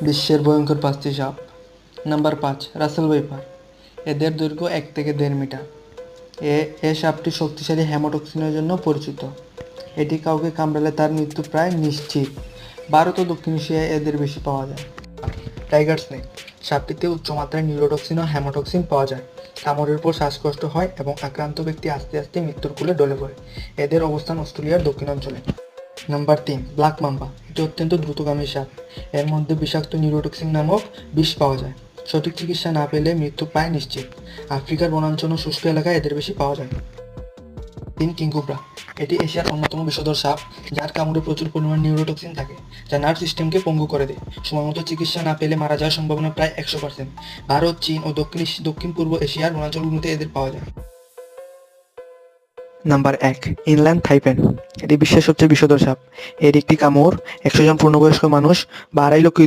বিশ্বের ভয়ঙ্কর 5টি সাপ। Number 5, Russell viper. এদের দৈর্ঘ্য 1 থেকে 1.5 মিটার। এ সাপটি শক্তিশালী হেমোটক্সিনের জন্য পরিচিত। এটি কাউকে কামড়ালে তার মৃত্যু প্রায় নিশ্চিত। ভারত ও দক্ষিণ এশিয়ায় এদের বেশি পাওয়া যায়। Tiger snake. সাপটিতে উচ্চমাত্রায় নিউরোটক্সিন ও হেমোটক্সিন পাওয়া যায়। কামড়ের পর শ্বাসকষ্ট হয় এবং আক্রান্ত ব্যক্তি আস্তে আস্তে মৃত্যুর কোলে ঢলে পড়ে। এদের অবস্থান অস্ট্রেলিয়ার দক্ষিণাঞ্চলে। Number 3, black mamba. এটি অত্যন্ত দ্রুতগামী সাপ। এর মধ্যে বিষাক্ত নিউরোটক্সিন নামক বিষ পাওয়া যায়। সঠিক চিকিৎসা না পেলে মৃত্যু প্রায় নিশ্চিত। আফ্রিকার বনাঞ্চল ও শুষ্ক এলাকায় এদের বেশি পাওয়া যায়। 3, কিংকোবরা। এটি এশিয়ার অন্যতম বিষধর সাপ, যার কামড়ে প্রচুর পরিমাণ নিউরোটক্সিন থাকে, যা নার্ভ সিস্টেমকে পঙ্গু করে দেয়। সময়মতো চিকিৎসা না পেলে মারা যাওয়ার সম্ভাবনা প্রায় 100%। ভারত, চীন ও দক্ষিণ পূর্ব এশিয়ার বনাঞ্চলগুলোতে এদের পাওয়া যায়। Number 1, inland taipan. এটি বিশ্বের সবচেয়ে বিষধর সাপ। এর একটি কামড় 100 জন পূর্ণবয়স্ক মানুষ বা 2.5 লক্ষ